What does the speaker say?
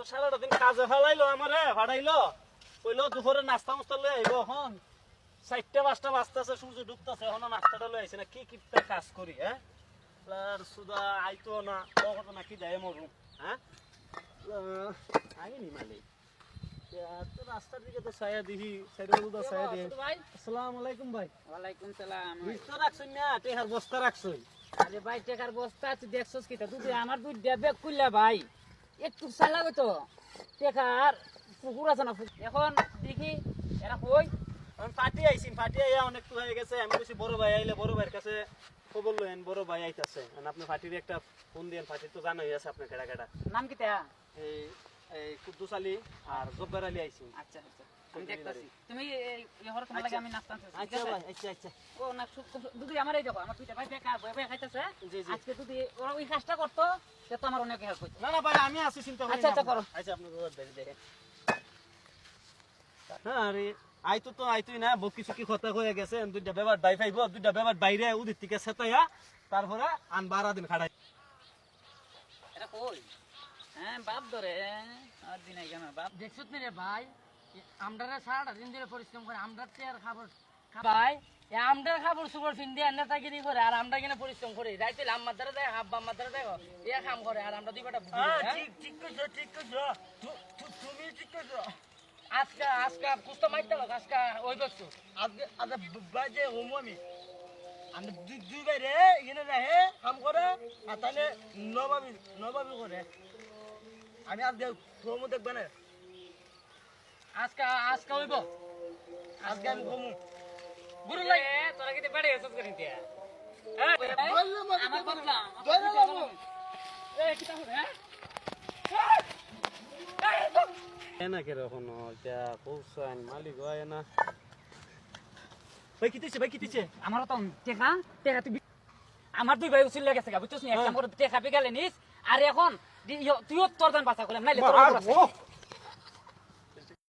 তো সারাটা দিন কাজে ফেলাইলো আমারে ফাড়াইলো কইলো দুপুরে নাস্তা মুস্তা লই আইবো এখন 4টা 5টা বাজতাছে সূর্য ডুবতাছে এখনো নাস্তাটা লই আইছে না কি কিপটা কাজ করি হ্যাঁ আর সুদা আইতো না কত না কি যায় মরু হ্যাঁ আইনি মালিক তো রাস্তার দিকে তো ছায়া দিহি সাইডে তো ছায়া দিহি ভাই আসসালামু আলাইকুম ভাই ওয়ালাইকুম সালাম তো রাখছুন না টেহার বস্তা রাখছুন আরে ভাই টাকার বস্তা তুই দেখছস কি তুই আমার দুই ব্যাগ খুললা ভাই একটু চালা তো টাকার পুকুর আছে না এখন দেখি এরা কই আমি পার্টি আইছি পার্টি আইয়া অনেক তো হয়ে গেছে আমি বলছি বড় ভাই আইলে বড় ভাইয়ের কাছে খবর লইন বড় ভাই আইতাছে মানে আপনি পার্টির একটা ফোন দেন পার্টি তো জানাই আছে আপনার কেডা কেডা নাম কি তা এই এই কুদ্দুস আলী আর জব্বার আলী আইছি আচ্ছা আচ্ছা আমি দেখতাছি তুমি এই হর তোমার লাগে আমি নাস্তা আনছি আচ্ছা ভাই আচ্ছা আচ্ছা ও না দুদি আমার এই দেখো আমার দুইটা ভাই বেকার বই খাইতেছে জি জি আজকে দুদি ওরা ওই কাজটা করতো সে তো আমার অনেক হেল্প করছে না না ভাই আমি আছি চিন্তা করেন আচ্ছা আচ্ছা করো আচ্ছা আপনি রোদ বেরি দেখেন হ্যাঁ আরে আইতো তো আইতোই না বহুত কিছু কি কথা হয়ে গেছে দুইটা বেবার বাই ফাইব দুইটা বেবার বাইরে উদির থেকে সেতাইয়া তারপরে আন 12 দিন খাড়াই এটা কই হ্যাঁ বাপ ধরে আর দিন আগে না বাপ দেখছত নি রে ভাই আমরা সারাটা দিন ধরে পরিশ্রম করে আমরা আর খাবার ভাই আমরা খাবার সুপার ফিন দিয়ে নেতাগিরি করে আর আমরা কিনা পরিশ্রম করি রাইতে আম্মার দ্বারা দেয় হাব্বা আম্মার দ্বারা দেখো এ কাম করে আর আমরা দুই বেটা ঠিক ঠিক কইছো তুমি ঠিক কইছো আজকে আজকে কুস্তা মাইতে লোক আজকে ওই বস্তু আজকে আজকে বাজে হোমো আমি দুই বাইরে এখানে রাহে কাম করে আর তাহলে নবাবি করে আমি আজকে হোমো দেখবে না আজকে আজকে হইব আজকে আমি হোমো গুরু লাগে তোরা কিন্তু বেড়ে এসব করি দিয়া আমার বললাম এই কি তাহলে না কে রকম এটা পৌঁছান মালিক হয় না ভাই কিতেছে আমারও তো টেকা টেকা তুই আমার দুই ভাই উচিল লেগেছে বুঝছিস নি একটা করে টেকা পেগালে নিস আর এখন তুইও তোর দান বাঁচা করলাম নাইলে তোর